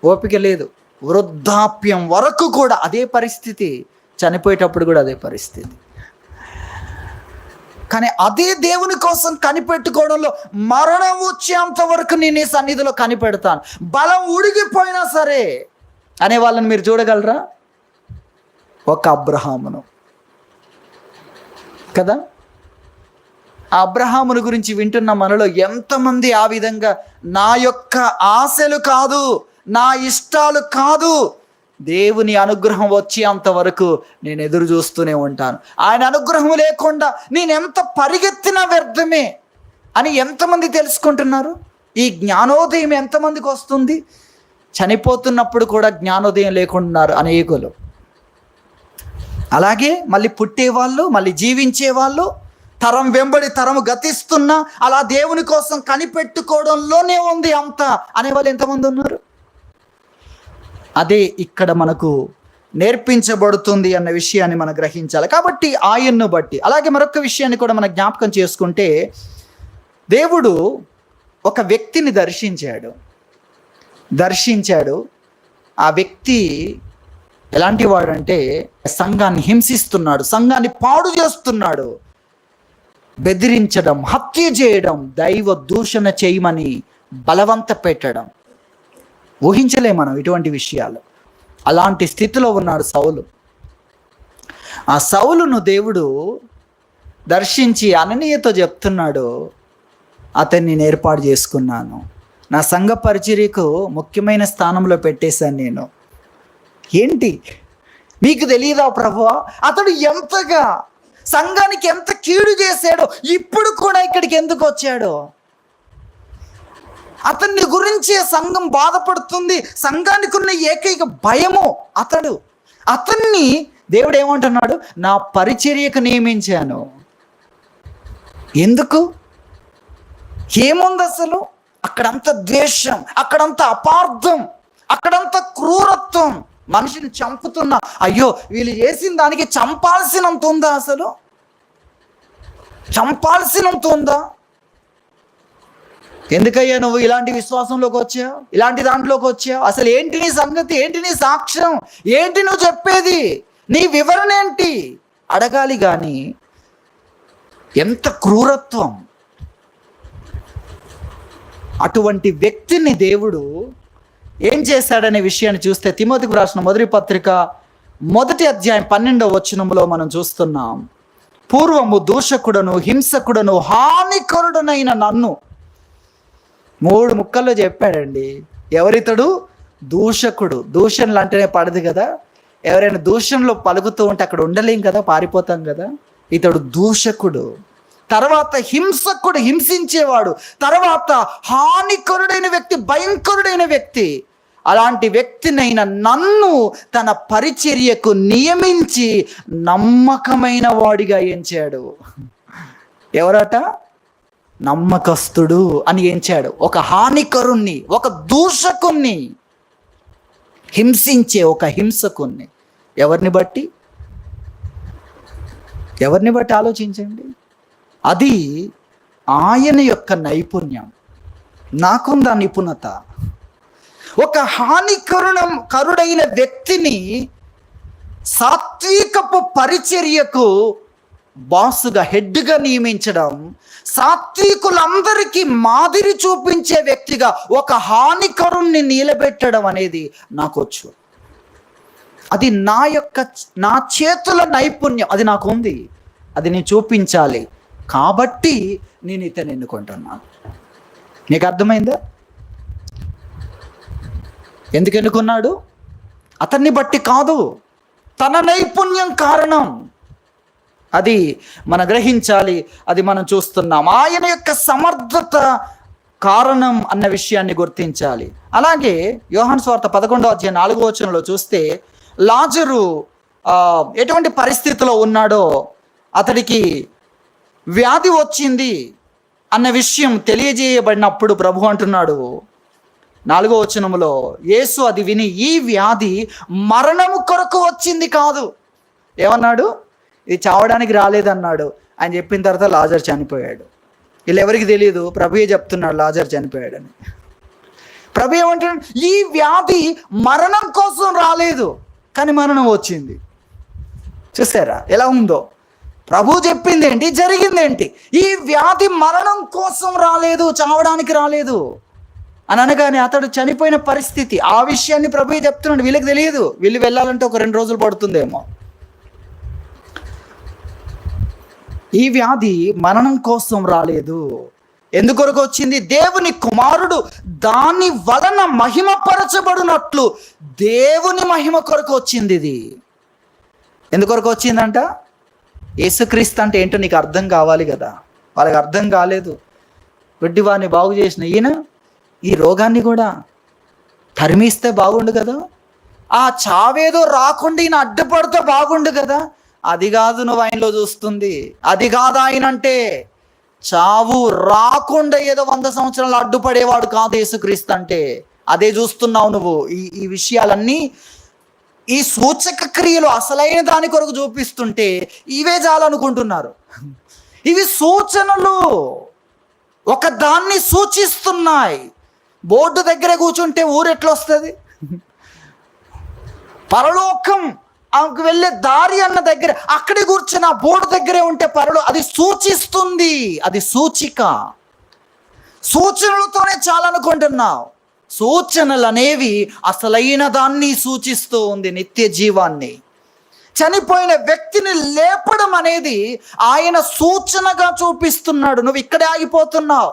[SPEAKER 1] ఓపిక లేదు. వృద్ధాప్యం వరకు కూడా అదే పరిస్థితి, చనిపోయేటప్పుడు కూడా అదే పరిస్థితి. కానీ అదే దేవుని కోసం కనిపెట్టుకోవడంలో మరణం వచ్చేంత వరకు నేను ఈ సన్నిధిలో కనిపెడతాను, బలం ఉడిగిపోయినా సరే అనే వాళ్ళని మీరు చూడగలరా? ఒక అబ్రహామును కదా, ఆ అబ్రహామును గురించి వింటున్న మనలో ఎంతమంది ఆ విధంగా నా యొక్క ఆశలు కాదు, నా ఇష్టాలు కాదు, దేవుని అనుగ్రహం వచ్చేంత వరకు నేను ఎదురు చూస్తూనే ఉంటాను, ఆయన అనుగ్రహం లేకుండా నేను ఎంత పరిగెత్తినా వ్యర్థమే అని ఎంతమంది తెలుసుకుంటున్నారు? ఈ జ్ఞానోదయం ఎంతమందికి వస్తుంది? చనిపోతున్నప్పుడు కూడా జ్ఞానోదయం లేకుంటున్నారు అనేకులు. అలాగే మళ్ళీ పుట్టేవాళ్ళు, మళ్ళీ జీవించేవాళ్ళు, తరం వెంబడి తరము గతిస్తున్నా అలా దేవుని కోసం కనిపెట్టుకోవడంలోనే ఉంది అంతా అనేవాళ్ళు ఎంతమంది ఉన్నారు? అదే ఇక్కడ మనకు నేర్పించబడుతుంది అన్న విషయాన్ని మనం గ్రహించాలి. కాబట్టి ఆయన్ను బట్టి, అలాగే మరొక విషయాన్ని కూడా మనం జ్ఞాపకం చేసుకుంటే, దేవుడు ఒక వ్యక్తిని దర్శించాడు. ఆ వ్యక్తి ఎలాంటి వాడంటే సంఘాన్ని హింసిస్తున్నాడు, సంఘాన్ని పాడు చేస్తున్నాడు, బెదిరించడం, హత్య చేయడం, దైవ దూషణ చేయమని బలవంత పెట్టడం. ఊహించలే మనం ఇటువంటి విషయాలు. అలాంటి స్థితిలో ఉన్నాడు సౌలు. ఆ సౌలును దేవుడు దర్శించి అననీయతో చెప్తున్నాడు, అతన్ని నేను ఏర్పాటు చేసుకున్నాను, నా సంఘ పరిచర్యకు ముఖ్యమైన స్థానంలో పెట్టేశాను నేను. ఏంటి మీకు తెలియదా ప్రభువా, అతడు ఎంతగా సంఘానికి ఎంత కీడు చేశాడో, ఇప్పుడు కూడా ఇక్కడికి ఎందుకు వచ్చాడో, అతన్ని గురించి సంఘం బాధపడుతుంది, సంఘానికి ఉన్న ఏకైక భయము అతన్ని దేవుడు ఏమంటున్నాడు, నా పరిచర్యకు నియమించాను. ఎందుకు? ఏముంది అసలు? అక్కడంత ద్వేషం, అక్కడంత అపార్థం, అక్కడంత క్రూరత్వం, మనిషిని చంపుతున్నా, అయ్యో వీళ్ళు చేసిన దానికి చంపాల్సినంత ఉందా? అసలు చంపాల్సినంత ఉందా? ఎందుకయ్యా నువ్వు ఇలాంటి విశ్వాసంలోకి వచ్చావు, ఇలాంటి దాంట్లోకి వచ్చావు? అసలు ఏంటి నీ సంగతి, ఏంటి నీ సాక్ష్యం, ఏంటి నువ్వు చెప్పేది, నీ వివరణ ఏంటి అడగాలి. కానీ ఎంత క్రూరత్వం! అటువంటి వ్యక్తిని దేవుడు ఏం చేశాడనే విషయాన్ని చూస్తే తిమోతికి రాసిన మొదటి పత్రిక 1వ అధ్యాయం 12వ వచనంలో మనం చూస్తున్నాం. పూర్వము దూషకుడను, హింసకుడను, హానికరుడనైన నన్ను 3 ముక్కల్లో చెప్పాడండి. ఎవరితడు? దూషకుడు. దూషణలు అంటేనే పడదు కదా, ఎవరైనా దూషణలో పలుకుతూ ఉంటే అక్కడ ఉండలేం కదా, పారిపోతాం కదా. ఇతడు దూషకుడు. తర్వాత హింసకుడు, హింసించేవాడు. తర్వాత హానికరుడైన వ్యక్తి, భయంకరుడైన వ్యక్తి. అలాంటి వ్యక్తినైన నన్ను తన పరిచర్యకు నియమించి నమ్మకమైన వాడిగా ఎంచాడు. ఎవరట? నమ్మకస్తుడు అని ఎంచాడు. ఒక హానికరుణ్ణి, ఒక దూషకుణ్ణి, హింసించే ఒక హింసకుణ్ణి. ఎవరిని బట్టి ఆలోచించండి. అది ఆయన యొక్క నైపుణ్యం. నాకుందా నిపుణత? ఒక హానికరుడైన వ్యక్తిని సాత్వికపు పరిచర్యకు బాసుగా, హెడ్గా నియమించడం, సాత్వికులందరికీ మాదిరి చూపించే వ్యక్తిగా ఒక హానికరుణ్ణి నిలబెట్టడం అనేది నాకొచ్చు. అది నా చేతుల నైపుణ్యం, అది నాకు ఉంది, అది నేను చూపించాలి. కాబట్టి నేను ఇతను ఎన్నుకుంటున్నాను. నీకు అర్థమైందా? ఎందుకు ఎన్నుకున్నాడు? అతన్ని బట్టి కాదు, తన నైపుణ్యం కారణం. అది మనం గ్రహించాలి, అది మనం చూస్తున్నాం. ఆయన యొక్క సమర్థత కారణం అన్న విషయాన్ని గుర్తించాలి. అలాగే యోహాను సువార్త 11వ అధ్యాయం 4వ వచనంలో చూస్తే, లాజరు ఎటువంటి పరిస్థితిలో ఉన్నాడో, అతడికి వ్యాధి వచ్చింది అన్న విషయం తెలియజేయబడినప్పుడు ప్రభు అంటున్నాడు 4వ వచనంలో, యేసు అది విని, ఈ వ్యాధి మరణము కొరకు వచ్చింది కాదు. ఏమన్నాడు? ఇది చావడానికి రాలేదన్నాడు. ఆయన చెప్పిన తర్వాత లాజర్ చనిపోయాడు. వీళ్ళు ఎవరికి తెలియదు, ప్రభుయే చెప్తున్నాడు లాజర్ చనిపోయాడని. ప్రభు ఏమంటున్నాడు? ఈ వ్యాధి మరణం కోసం రాలేదు, కానీ మరణం వచ్చింది. చూసారా ఎలా ఉందో? ప్రభు చెప్పింది ఏంటి, జరిగిందేంటి? ఈ వ్యాధి మరణం కోసం రాలేదు, చావడానికి రాలేదు అని అనగానే అతడు చనిపోయిన పరిస్థితి. ఆ విషయాన్ని ప్రభు చెప్తున్నాడు. వీళ్ళకి తెలియదు. వీళ్ళు వెళ్ళాలంటే ఒక 2 రోజులు పడుతుందేమో. ఈ వ్యాధి మరణం కోసం రాలేదు. ఎందుకొరకు వచ్చింది? దేవుని కుమారుడు దాని వలన మహిమపరచబడినట్లు దేవుని మహిమ కొరకు వచ్చింది. ఇది ఎందుకొరకు వచ్చిందంట? యేసుక్రీస్తు అంటే ఏంటో నీకు అర్థం కావాలి కదా. వాళ్ళకి అర్థం కాలేదు. గుడ్డివాడిని బాగు చేసిన ఈయన ఈ రోగాన్ని కూడా తరిమిస్తే బాగుండు కదా. ఆ చావేదో రాకుండా ఈయన అడ్డుపడితే బాగుండు కదా. అది కాదు నువ్వు ఆయనలో చూస్తుంది. అది కాదు ఆయన అంటే. చావు రాకుండా ఏదో 100 సంవత్సరాలు అడ్డుపడేవాడు కాదు యేసుక్రీస్తు అంటే. అదే చూస్తున్నావు నువ్వు. ఈ విషయాలన్నీ, ఈ సూచక క్రియలు అసలైన దాని కొరకు చూపిస్తుంటే ఇవే చాలనుకుంటున్నారు. ఇవి సూచనలు. ఒక దాన్ని సూచిస్తున్నాయి. బోర్డు దగ్గర కూర్చుంటే ఊరు ఎట్లా వస్తుంది? పరలోకం ఆమెకు వెళ్ళే దారి అన్న దగ్గర అక్కడే కూర్చుని ఆ బోర్డు దగ్గరే ఉంటే అది సూచిస్తుంది. అది సూచిక. సూచనలతోనే చాలనుకుంటున్నావు. సూచనలు అనేవి అసలైన దాన్ని సూచిస్తూ ఉంది, నిత్య జీవాన్ని. చనిపోయిన వ్యక్తిని లేపడం అనేది ఆయన సూచనగా చూపిస్తున్నాడు. నువ్వు ఇక్కడే ఆగిపోతున్నావు.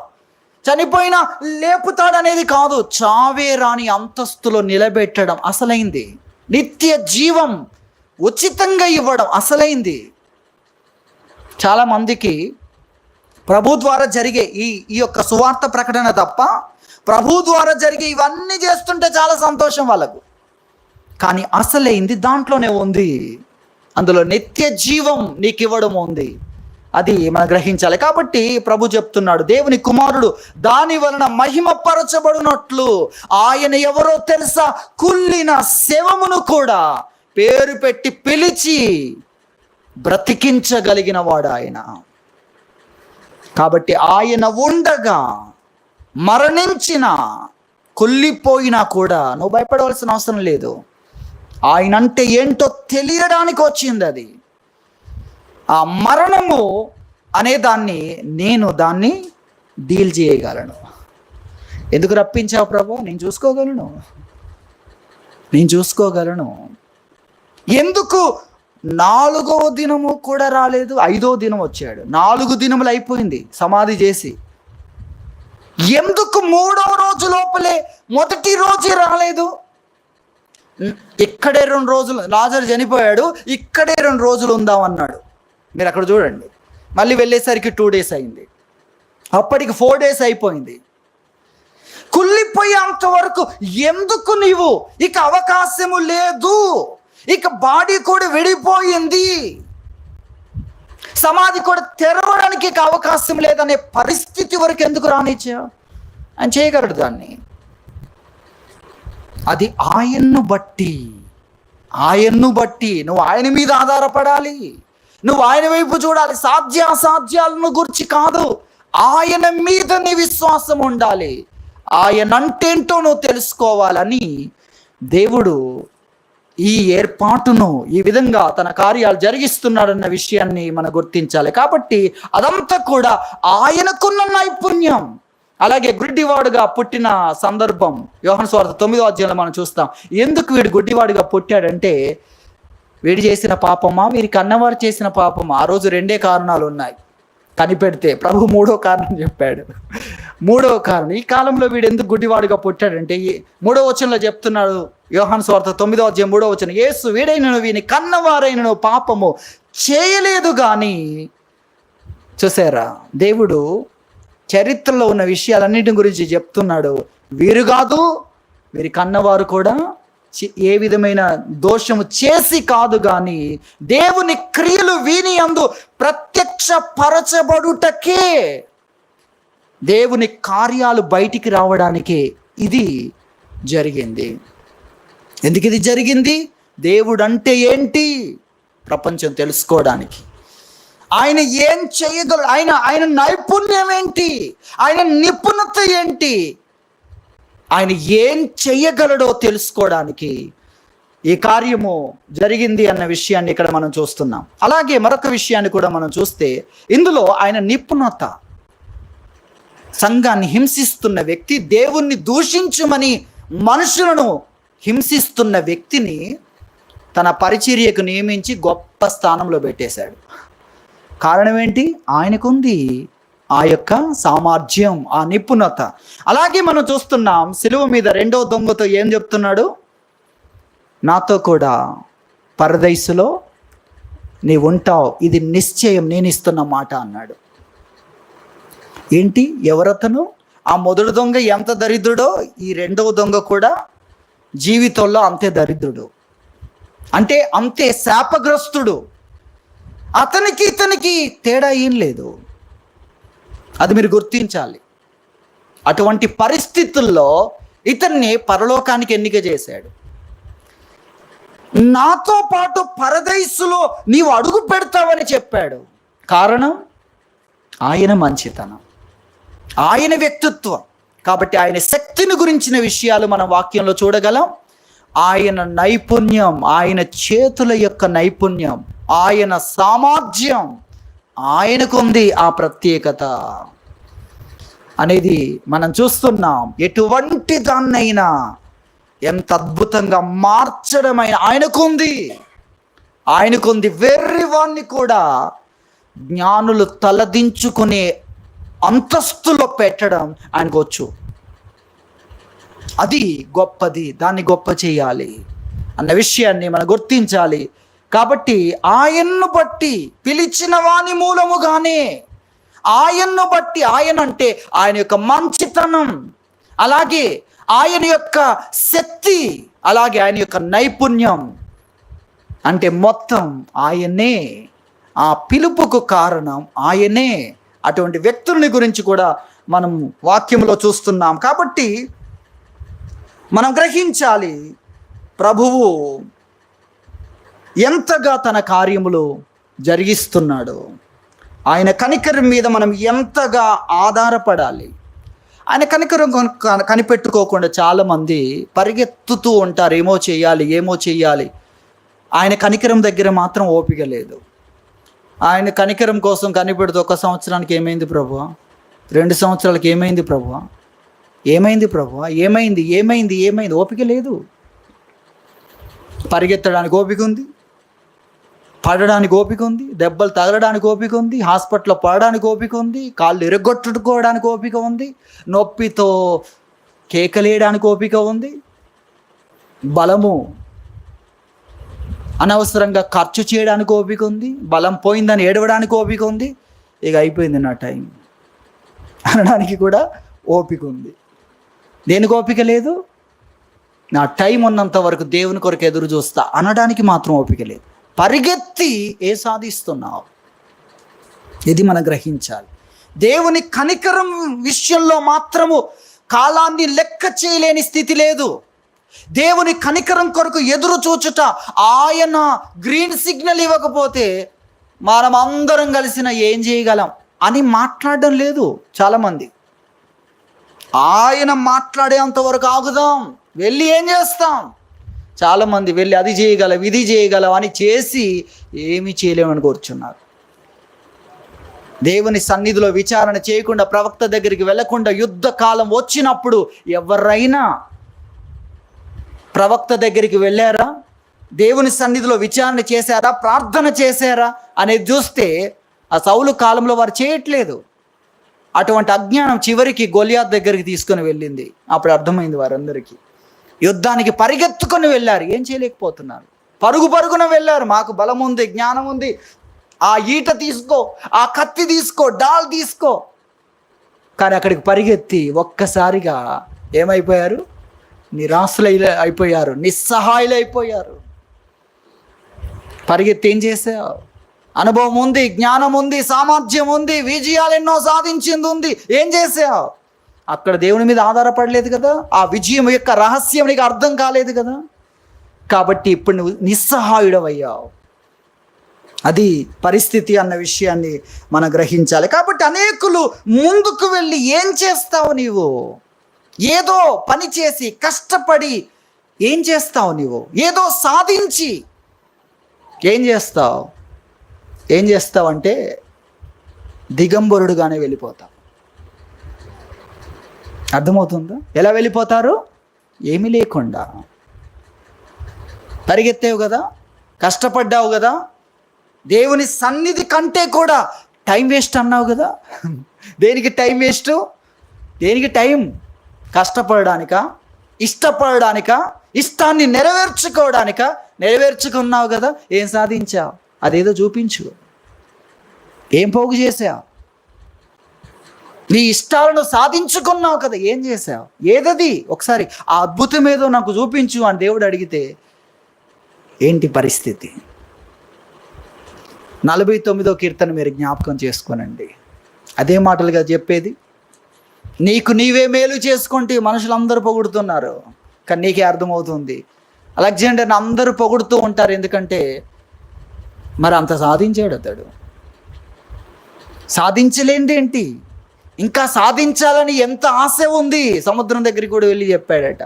[SPEAKER 1] చనిపోయిన లేపుతాడనేది కాదు, చావే రాని అంతస్తులో నిలబెట్టడం అసలైంది. నిత్య జీవం ఉచితంగా ఇవ్వడం అసలైంది. చాలామందికి ప్రభు ద్వారా జరిగే ఈ యొక్క సువార్త ప్రకటన తప్ప ప్రభు ద్వారా జరిగే ఇవన్నీ చేస్తుంటే చాలా సంతోషం వాళ్ళకు. కానీ అసలైంది దాంట్లోనే ఉంది. అందులో నిత్య జీవం నీకు ఇవ్వడం ఉంది. అది మనం గ్రహించాలి. కాబట్టి ప్రభు చెప్తున్నాడు, దేవుని కుమారుడు దాని వలన మహిమపరచబడినట్లు ఆయన ఎవరో తెలుసా? కుళ్ళిన శవమును కూడా పేరు పెట్టి పిలిచి బ్రతికించగలిగిన వాడు ఆయన. కాబట్టి ఆయన ఉండగా మరణించిన, కుళ్ళిపోయినా కూడా నువ్వు భయపడవలసిన అవసరం లేదు. ఆయన అంటే ఏంటో తెలియడానికి వచ్చింది అది. ఆ మరణము అనే నేను దాన్ని డీల్ చేయగలను. ఎందుకు రప్పించావు ప్రభు? నేను చూసుకోగలను. ఎందుకు 4వ దినము కూడా రాలేదు, 5వ దినం వచ్చాడు. 4 దినములు అయిపోయింది సమాధి చేసి. ఎందుకు 3వ రోజు లోపలే మొదటి రోజే రాలేదు? ఇక్కడే 2 రోజులు, లాజరు చనిపోయాడు, ఇక్కడే 2 రోజులు ఉందామన్నాడు. మీరు అక్కడ చూడండి. మళ్ళీ వెళ్ళేసరికి 2 days అయింది. అప్పటికి 4 days అయిపోయింది. కుళ్ళిపోయేంత వరకు ఎందుకు నీవు? ఇక అవకాశము లేదు. ఇక బాడీ కూడా విడిపోయింది, సమాధి కూడా తెరవడానికి ఇక అవకాశం లేదనే పరిస్థితి వరకు ఎందుకు రానిచ్చావు? ఆయన చేయగలడు దాన్ని. అది ఆయన్ను బట్టి నువ్వు ఆయన మీద ఆధారపడాలి. నువ్వు ఆయన వైపు చూడాలి. సాధ్యాసాధ్యాలను గురించి కాదు, ఆయన మీద నీ విశ్వాసం ఉండాలి. ఆయన అంటేంటో నువ్వు తెలుసుకోవాలని దేవుడు ఈ ఏర్పాటును ఈ విధంగా తన కార్యాలు జరిగిస్తున్నాడన్న విషయాన్ని మనం గుర్తించాలి. కాబట్టి అదంతా కూడా ఆయనకున్న నైపుణ్యం. అలాగే గుడ్డివాడుగా పుట్టిన సందర్భం యోహాను సువార్త 9వ అధ్యాయంలో మనం చూస్తాం. ఎందుకు వీడు గుడ్డివాడుగా పుట్టాడంటే, వీడు చేసిన పాపమా, వీరికి అన్నవారు చేసిన పాపమా? ఆ రోజు 2 కారణాలు ఉన్నాయి. కనిపెడితే ప్రభు 3వ కారణం చెప్పాడు. 3వ కారణం, ఈ కాలంలో వీడు ఎందుకు గుడ్డివాడుగా పుట్టాడంటే 3వ వచనంలో చెప్తున్నాడు. యోహాను సువార్త 9వ అధ్యాయం 3వ వచనం, యేసు వీడైనను వీని కన్నవారైనను పాపము చేయలేదు కానీ. చూసారా, దేవుడు చరిత్రలో ఉన్న విషయాలన్నిటి గురించి చెప్తున్నాడు. వీరు కాదు, వీరి కన్నవారు కూడా ఏ విధమైన దోషము చేసి కాదు, కానీ దేవుని క్రియలు వీని యందు ప్రత్యక్షపరచబడుటకే, దేవుని కార్యాలు బయటికి రావడానికే ఇది జరిగింది. ఎందుకు ఇది జరిగింది? దేవుడు అంటే ఏంటి ప్రపంచం తెలుసుకోవడానికి. ఆయన ఏం చేయగలడు, ఆయన నైపుణ్యం ఏంటి, ఆయన నిపుణత ఏంటి, ఆయన ఏం చేయగలడో తెలుసుకోవడానికి ఈ కార్యము జరిగింది అన్న విషయాన్ని ఇక్కడ మనం చూస్తున్నాం. అలాగే మరొక విషయాన్ని కూడా మనం చూస్తే, ఇందులో ఆయన నిపుణత. సంఘాన్ని హింసిస్తున్న వ్యక్తి, దేవుణ్ణి దూషించుమని మనుషులను హింసిస్తున్న వ్యక్తిని తన పరిచర్యకు నియమించి గొప్ప స్థానంలో పెట్టేశాడు. కారణం ఏంటి? ఆయనకుంది ఆ యొక్క సామర్థ్యం, ఆ నిపుణత. అలాగే మనం చూస్తున్నాం, సిలువ మీద 2వ దొంగతో ఏం చెప్తున్నాడు? నాతో కూడా పరదైసులో నీవు ఉంటావు, ఇది నిశ్చయం, నేను ఇస్తున్న మాట అన్నాడు. ఏంటి? ఎవరతను? ఆ మొదటి దొంగ ఎంత దరిద్రుడో ఈ 2వ దొంగ కూడా జీవితంలో అంతే దరిద్రుడు, అంటే అంతే శాపగ్రస్తుడు. అతనికి ఇతనికి తేడా ఏం లేదు, అది మీరు గుర్తించాలి. అటువంటి పరిస్థితుల్లో ఇతన్ని పరలోకానికి ఎన్నిక చేశాడు. నాతో పాటు పరదైసులో నీవు అడుగు పెడతావని చెప్పాడు. కారణం ఆయన మంచితనం. ఆయన వ్యక్తిత్వం. కాబట్టి ఆయన శక్తిని గురించిన విషయాలు మనం వాక్యంలో చూడగలం. ఆయన నైపుణ్యం, ఆయన చేతుల యొక్క నైపుణ్యం, ఆయన సామర్థ్యం, ఆయనకుంది ఆ ప్రత్యేకత అనేది మనం చూస్తున్నాం. ఎటువంటి దాన్నైనా ఎంత అద్భుతంగా మార్చడమైన ఆయనకుంది. వెర్రివాణ్ణి కూడా జ్ఞానులు తలదించుకునే అంతస్తులో పెట్టడం ఆయనకొచ్చు. అది గొప్పది, దాన్ని గొప్ప చేయాలి అన్న విషయాన్ని మనం గుర్తించాలి. కాబట్టి ఆయన్ను బట్టి పిలిచిన వాని మూలముగానే, ఆయన్ను బట్టి, ఆయన అంటే ఆయన యొక్క మంచితనం, అలాగే ఆయన యొక్క శక్తి, అలాగే ఆయన యొక్క నైపుణ్యం, అంటే మొత్తం ఆయనే. ఆ పిలుపుకు కారణం ఆయనే. అటువంటి వ్యక్తుల్ని గురించి కూడా మనం వాక్యంలో చూస్తున్నాం. కాబట్టి మనం గ్రహించాలి, ప్రభువు ఎంతగా తన కార్యములు జరిగిస్తున్నాడు. ఆయన కనికరం మీద మనం ఎంతగా ఆధారపడాలి. ఆయన కనికరం కనిపెట్టుకోకుండా చాలామంది పరిగెత్తుతూ ఉంటారు, ఏమో చేయాలి. ఆయన కనికరం దగ్గర మాత్రం ఓపిక లేదు. ఆయన కనికరం కోసం కనిపెడుతూ 1 సంవత్సరానికి ఏమైంది ప్రభువా, 2 సంవత్సరాలకి ఏమైంది ప్రభువా, ఏమైంది ఓపిక లేదు. పరిగెత్తడానికి ఓపిక ఉంది, పడడానికి ఓపిక ఉంది, దెబ్బలు తగలడానికి ఓపిక ఉంది, హాస్పిటల్లో పడడానికి ఓపిక ఉంది, కాళ్ళు ఎరగొట్టుకోవడానికి ఓపిక ఉంది, నొప్పితో కేకలేయడానికి ఓపిక ఉంది, బలము అనవసరంగా ఖర్చు చేయడానికి ఓపిక ఉంది, బలం పోయిందని ఏడవడానికి ఓపిక ఉంది, ఇక అయిపోయింది నా టైం అనడానికి కూడా ఓపిక ఉంది. దేనికి ఓపిక లేదు? నా టైం ఉన్నంత వరకు దేవుని కొరకు ఎదురు చూస్తా అనడానికి మాత్రం ఓపిక లేదు. పరిగెత్తి సాధిస్తున్నావు? ఇది మనం గ్రహించాలి. దేవుని కనికరం విషయంలో మాత్రము కాలాన్ని లెక్క చేయలేని స్థితి లేదు. దేవుని కనికరం కొరకు ఎదురు చూచుట, ఆయన గ్రీన్ సిగ్నల్ ఇవ్వకపోతే మనం అందరం కలిసిన ఏం చేయగలం అని మాట్లాడడం లేదు చాలామంది. ఆయన మాట్లాడేంత వరకు ఆగుదాం, వెళ్ళి ఏం చేస్తాం? చాలామంది వెళ్ళి అది చేయగలం, ఇది చేయగలం అని చేసి ఏమీ చేయలేమని కూర్చున్నారు. దేవుని సన్నిధిలో విచారణ చేయకుండా, ప్రవక్త దగ్గరికి వెళ్లకుండా, యుద్ధ కాలం వచ్చినప్పుడు ఎవరైనా ప్రవక్త దగ్గరికి వెళ్ళారా, దేవుని సన్నిధిలో విచారణ చేశారా, ప్రార్థన చేశారా అనేది చూస్తే ఆ సౌలు కాలంలో వారు చేయట్లేదు. అటువంటి అజ్ఞానం చివరికి గొలియాత్ దగ్గరికి తీసుకొని వెళ్ళింది. అప్పుడు అర్థమైంది వారందరికీ. యుద్ధానికి పరిగెత్తుకొని వెళ్ళారు, ఏం చేయలేకపోతున్నారు. పరుగున వెళ్ళారు, మాకు బలం ఉంది, జ్ఞానం ఉంది, ఆ ఈట తీసుకో, ఆ కత్తి తీసుకో, డాల్ తీసుకో. కానీ అక్కడికి పరిగెత్తి ఒక్కసారిగా ఏమైపోయారు? నిరాశలు అయిపోయారు, నిస్సహాయులు అయిపోయారు. పరిగెత్తి ఏం చేసావు? అనుభవం ఉంది, జ్ఞానం ఉంది, సామర్థ్యం ఉంది, విజయాలు ఎన్నో సాధించింది ఉంది, ఏం చేసావు? అక్కడ దేవుని మీద ఆధారపడలేదు కదా, ఆ విజయం యొక్క రహస్యం నీకు అర్థం కాలేదు కదా. కాబట్టి ఇప్పుడు నువ్వు నిస్సహాయుడవయ్యావు. అది పరిస్థితి అన్న విషయాన్ని మనం గ్రహించాలి. కాబట్టి అనేకులు ముందుకు వెళ్ళి ఏం చేస్తావు నీవు? ఏదో పని చేసి కష్టపడి ఏం చేస్తావు నీవు? ఏదో సాధించి ఏం చేస్తావు అంటే దిగంబరుడుగానే వెళ్ళిపోతావు. అర్థమవుతుందా? ఎలా వెళ్ళిపోతారు? ఏమీ లేకుండా. పరిగెత్తావు కదా, కష్టపడ్డావు కదా, దేవుని సన్నిధి కంటే కూడా టైం వేస్ట్ అన్నావు కదా. దేనికి టైం వేస్ట్? దేనికి టైం? కష్టపడడానిక, ఇష్టపడడానిక, ఇష్టాన్ని నెరవేర్చుకున్నావు కదా. ఏం సాధించావు? అదేదో చూపించు. ఏం పోగు చేసావు? నీ ఇష్టాలను సాధించుకున్నావు కదా, ఏం చేసావు? ఏదది? ఒకసారి ఆ అద్భుతం ఏదో నాకు చూపించు అని దేవుడు అడిగితే ఏంటి పరిస్థితి? 49వ కీర్తన మీరు జ్ఞాపకం చేసుకోనండి. అదే మాటలుగా చెప్పేది. నీకు నీవే మేలు చేసుకుంటే మనుషులందరూ పొగుడుతున్నారు, కానీ నీకే అర్థమవుతుంది అలెగ్జాండర్ని అందరూ పొగుడుతూ ఉంటారు. ఎందుకంటే మరి అంత సాధించాడు అతడు. సాధించలేనిదేంటి? ఇంకా సాధించాలని ఎంత ఆశ ఉంది. సముద్రం దగ్గరికి కూడా వెళ్ళి చెప్పాడట,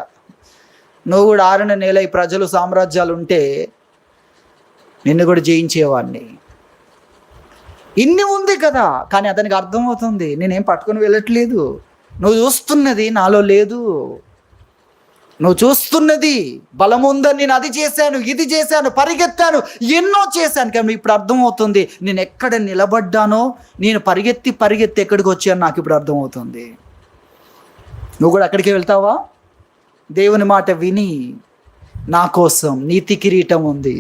[SPEAKER 1] నువ్వు కూడా ఆరిన నేల ఈ ప్రజలు సామ్రాజ్యాలు ఉంటే నిన్ను కూడా జయించేవాడిని. ఇన్ని ఉంది కదా, కానీ అతనికి అర్థమవుతుంది నేనేం పట్టుకొని వెళ్ళట్లేదు, నువ్వు చూస్తున్నది నాలో లేదు, నువ్వు చూస్తున్నది బలం ఉందని నేను అది చేశాను, ఇది చేశాను, పరిగెత్తాను, ఎన్నో చేశాను. కానీ ఇప్పుడు అర్థమవుతుంది నేను ఎక్కడ నిలబడ్డానో, నేను పరిగెత్తి ఎక్కడికి వచ్చాను నాకు ఇప్పుడు అర్థమవుతుంది. నువ్వు కూడా అక్కడికి వెళ్తావా? దేవుని మాట విని నా కోసం నీతి కిరీటం ఉంది,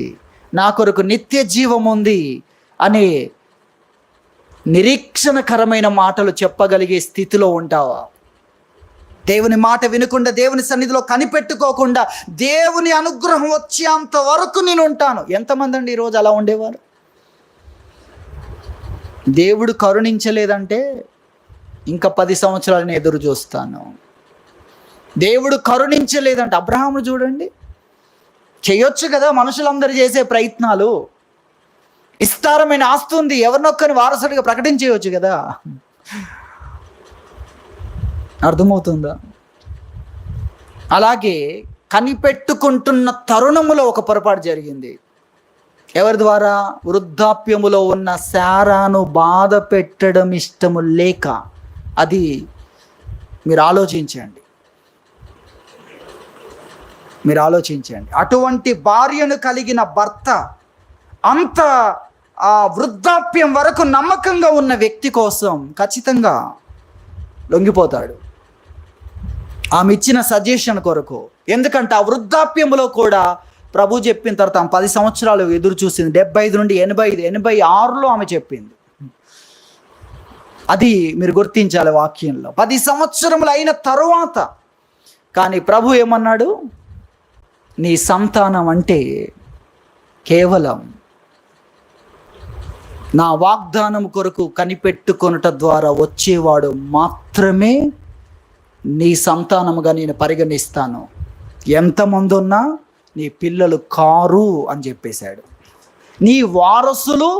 [SPEAKER 1] నా కొరకు నిత్య జీవం ఉంది అనే నిరీక్షణకరమైన మాటలు చెప్పగలిగే స్థితిలో ఉంటావా? దేవుని మాట వినకుండా, దేవుని సన్నిధిలో కనిపెట్టుకోకుండా, దేవుని అనుగ్రహం వచ్చేంత వరకు నేను ఉంటాను. ఎంతమంది అండి ఈరోజు అలా ఉండేవారు? దేవుడు కరుణించలేదంటే ఇంకా 10 సంవత్సరాలు నేను ఎదురు చూస్తాను. దేవుడు కరుణించలేదంటే, అబ్రహామును చూడండి, చేయొచ్చు కదా మనుషులందరూ చేసే ప్రయత్నాలు, విస్తారమైన ఆస్తి ఉంది, ఎవరినొక్కరిని వారసుడిగా ప్రకటించేయవచ్చు కదా. అర్థమవుతుందా? అలాగే కనిపెట్టుకుంటున్న తరుణములో ఒక పొరపాటు జరిగింది. ఎవరి ద్వారా? వృద్ధాప్యములో ఉన్న శారాను బాధ పెట్టడం ఇష్టము లేక. అది మీరు ఆలోచించండి. అటువంటి భార్యను కలిగిన భర్త అంత ఆ వృద్ధాప్యం వరకు నమ్మకంగా ఉన్న వ్యక్తి కోసం ఖచ్చితంగా లొంగిపోతాడు, ఆమె ఇచ్చిన సజెషన్ కొరకు. ఎందుకంటే ఆ వృద్ధాప్యంలో కూడా ప్రభు చెప్పిన తర్వాత 10 సంవత్సరాలు ఎదురు చూసింది. 75 నుండి 86లో ఆమె చెప్పింది. అది మీరు గుర్తించాలి వాక్యంలో. 10 సంవత్సరములు అయిన తరువాత కానీ ప్రభు ఏమన్నాడు? నీ సంతానం అంటే కేవలం నా వాగ్దానం కొరకు కనిపెట్టుకొనుట ద్వారా వచ్చేవాడు మాత్రమే నీ సంతానముగా నేను పరిగణిస్తాను. ఎంతమంది ఉన్నా నీ పిల్లలు కారు అని చెప్పేశాడు. నీ వారసులు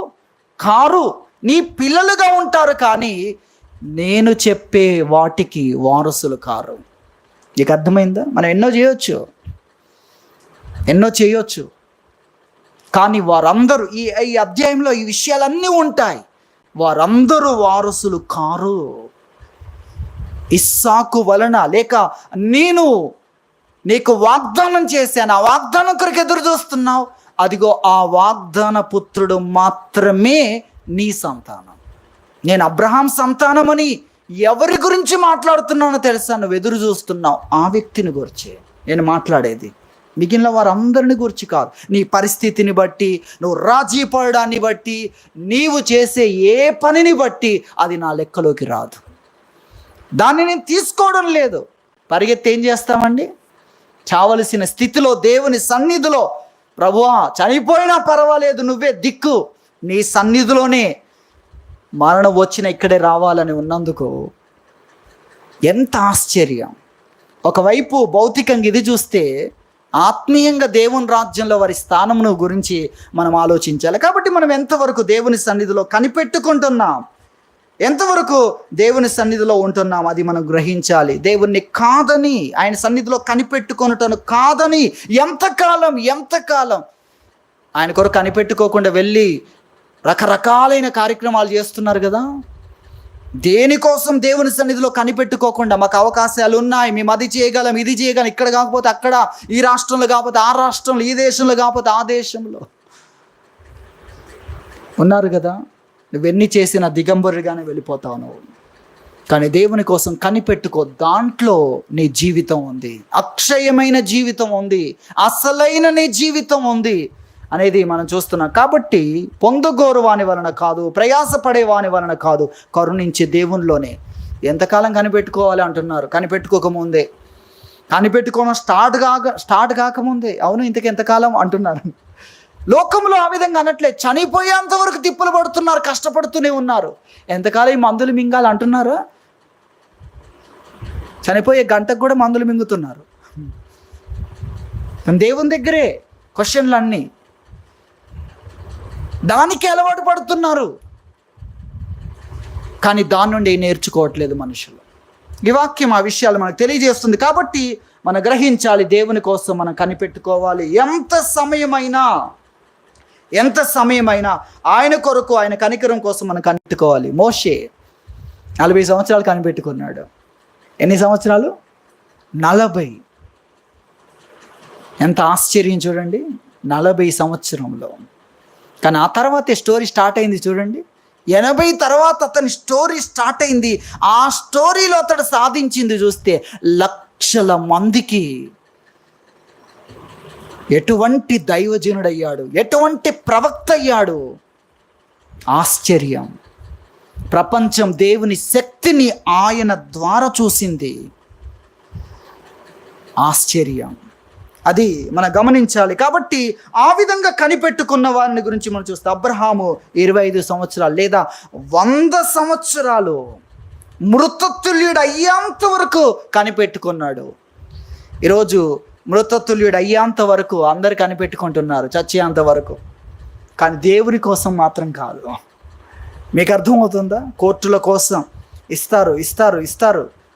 [SPEAKER 1] కారు, నీ పిల్లలుగా ఉంటారు, కానీ నేను చెప్పే వాటికి వారసులు కారు. నీకు అర్థమైందా? మనం ఎన్నో చేయొచ్చు, కానీ వారందరూ ఈ అధ్యాయంలో ఈ విషయాలన్నీ ఉంటాయి. వారందరూ వారసులు కారు. ఇస్సాకు వలన, లేక నేను నీకు వాగ్దానం చేశాను, ఆ వాగ్దానం కొరకు ఎదురు చూస్తున్నావు, అదిగో ఆ వాగ్దాన పుత్రుడు మాత్రమే నీ సంతానం. నేను అబ్రహాం సంతానమని ఎవరి గురించి మాట్లాడుతున్నానో తెలుసా? నువ్వు ఎదురు చూస్తున్నావు ఆ వ్యక్తిని గురించి నేను మాట్లాడేది, మిగిలిన వారందరిని గురించి కాదు. నీ పరిస్థితిని బట్టి, నువ్వు రాజీ పడడాన్ని బట్టి, నీవు చేసే ఏ పనిని బట్టి అది నా లెక్కలోకి రాదు. దాన్ని నేను తీసుకోవడం లేదు. పరిగెత్తి ఏం చేస్తామండి? చావలసిన స్థితిలో దేవుని సన్నిధిలో, ప్రభువా చనిపోయినా పర్వాలేదు, నువ్వే దిక్కు, నీ సన్నిధిలోనే మరణం వచ్చిన ఇక్కడే రావాలని ఉన్నందుకు ఎంత ఆశ్చర్యం. ఒకవైపు భౌతికంగా ఇది చూస్తే, ఆత్మీయంగా దేవుని రాజ్యంలో వారి స్థానమును గురించి మనం ఆలోచించాలి. కాబట్టి మనం ఎంతవరకు దేవుని సన్నిధిలో కనిపెట్టుకుంటున్నాం, ఎంతవరకు దేవుని సన్నిధిలో ఉంటున్నాం, అది మనం గ్రహించాలి. దేవుణ్ణి కాదని, ఆయన సన్నిధిలో కనిపెట్టుకొనుటను కాదని ఎంతకాలం ఆయన కొరకు కనిపెట్టుకోకుండా వెళ్ళి రకరకాలైన కార్యక్రమాలు చేస్తున్నారు కదా. దేనికోసం దేవుని సన్నిధిలో కనిపెట్టుకోకుండా, మాకు అవకాశాలు ఉన్నాయి, మేము అది చేయగలం, ఇది చేయగలం, ఇక్కడ కాకపోతే అక్కడ, ఈ రాష్ట్రంలో కాకపోతే ఆ రాష్ట్రంలో, ఈ దేశంలో కాకపోతే ఆ దేశంలో ఉన్నారు కదా. నువ్వెన్ని చేసినా దిగంబరిగానే వెళ్ళిపోతావు నువ్వు. కానీ దేవుని కోసం కనిపెట్టుకో, దాంట్లో నీ జీవితం ఉంది, అక్షయమైన జీవితం ఉంది, అసలైన నీ జీవితం ఉంది అనేది మనం చూస్తున్నాం. కాబట్టి పొందుగోరు వాని వలన కాదు, ప్రయాసపడే వాని వలన కాదు, కరుణించే దేవునిలోనే. ఎంతకాలం కనిపెట్టుకోవాలి అంటున్నారు? కనిపెట్టుకోకముందే, కనిపెట్టుకోవడం స్టార్ట్ కాకముందే. అవును, ఎంతకాలం అంటున్నారు. లోకంలో ఆ విధంగా అనట్లేదు, చనిపోయేంత వరకు తిప్పులు పడుతున్నారు, కష్టపడుతూనే ఉన్నారు. ఎంతకాలం ఈ మందులు మింగాలి అంటున్నారా? చనిపోయే గంటకు కూడా మందులు మింగుతున్నారు. దేవుని దగ్గరే క్వశ్చన్లు అన్నీ, దానికి అలవాటు పడుతున్నారు. కానీ దాని నుండి నేర్చుకోవట్లేదు మనుషులు. ఈ వాక్యం ఆ విషయాలు మనకు తెలియజేస్తుంది. కాబట్టి మనం గ్రహించాలి, దేవుని కోసం మనం కనిపెట్టుకోవాలి. ఎంత సమయమైనా ఆయన కొరకు, ఆయన కనికరం కోసం మనం కనిపెట్టుకోవాలి. మోషే 40 సంవత్సరాలు కనిపెట్టుకున్నాడు. ఎన్ని సంవత్సరాలు? 40. ఎంత ఆశ్చర్యం చూడండి, 40 సంవత్సరంలో. కానీ ఆ తర్వాతే స్టోరీ స్టార్ట్ అయింది చూడండి. 80 తర్వాత అతని స్టోరీ స్టార్ట్ అయింది. ఆ స్టోరీలో అతడు సాధించింది చూస్తే లక్షల మందికి ఎటువంటి దైవజనుడయ్యాడు, ఎటువంటి ప్రవక్త అయ్యాడు. ఆశ్చర్యం. ప్రపంచం దేవుని శక్తిని ఆయన ద్వారా చూసింది. ఆశ్చర్యం. అది మనం గమనించాలి. కాబట్టి ఆ విధంగా కనిపెట్టుకున్న వారిని గురించి మనం చూస్తే అబ్రహాము 25 సంవత్సరాలు లేదా 100 సంవత్సరాలు మృతతుల్యుడు అయ్యేంత వరకు కనిపెట్టుకున్నాడు. ఈరోజు మృతతుల్యుడు అయ్యేంత వరకు అందరు కనిపెట్టుకుంటున్నారు, చచ్చేంత వరకు. కానీ దేవుని కోసం మాత్రం కాదు. మీకు అర్థమవుతుందా? కోర్టుల కోసం ఇస్తారు,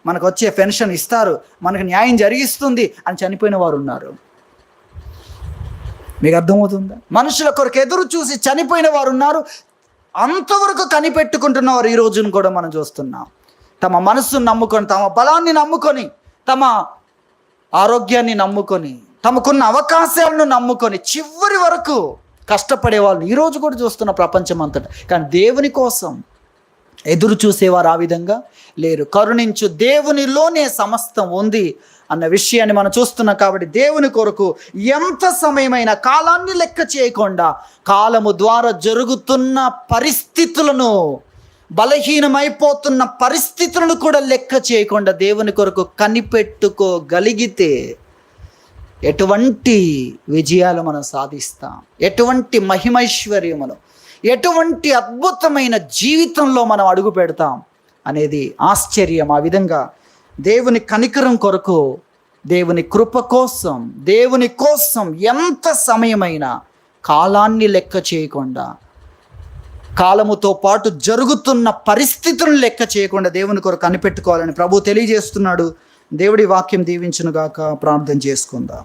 [SPEAKER 1] మనకు వచ్చే పెన్షన్ ఇస్తారు, మనకు న్యాయం జరిగిస్తుంది అని చనిపోయిన వారు ఉన్నారు. మీకు అర్థమవుతుందా? మనుషుల కొరకు ఎదురు చూసి చనిపోయిన వారు ఉన్నారు. అంతవరకు కనిపెట్టుకుంటున్నవారు ఈ రోజును కూడా మనం చూస్తున్నాం. తమ మనస్సును నమ్ముకొని, తమ బలాన్ని నమ్ముకొని, తమ ఆరోగ్యాన్ని నమ్ముకొని, తమకున్న అవకాశాలను నమ్ముకొని చివరి వరకు కష్టపడే వాళ్ళు ఈరోజు కూడా చూస్తున్న ప్రపంచం అంతటా. కానీ దేవుని కోసం ఎదురు చూసేవారు ఆ విధంగా లేరు. కరుణించు దేవునిలోనే సమస్తం ఉంది అన్న విషయాన్ని మనం చూస్తున్నాం. కాబట్టి దేవుని కొరకు ఎంత సమయమైనా, కాలాన్ని లెక్క చేయకుండా, కాలము ద్వారా జరుగుతున్న పరిస్థితులను, బలహీనమైపోతున్న పరిస్థితులను కూడా లెక్క చేయకుండా దేవుని కొరకు కనిపెట్టుకోగలిగితే ఎటువంటి విజయాలు మనం సాధిస్తాం, ఎటువంటి మహిమైశ్వర్యమును, ఎటువంటి అద్భుతమైన జీవితంలో మనం అడుగు పెడతాం అనేది ఆశ్చర్యం. ఆ విధంగా దేవుని కనికరం కొరకు, దేవుని కృప కోసం, దేవుని కోసం ఎంత సమయమైనా కాలాన్ని లెక్క చేయకుండా, కాలముతో పాటు జరుగుతున్న పరిస్థితులను లెక్క చేయకుండా దేవుని కొరకు కనిపెట్టుకోవాలని ప్రభు తెలియజేస్తున్నాడు. దేవుడి వాక్యం దీవించునుగాక. ప్రార్థన చేసుకుందాం.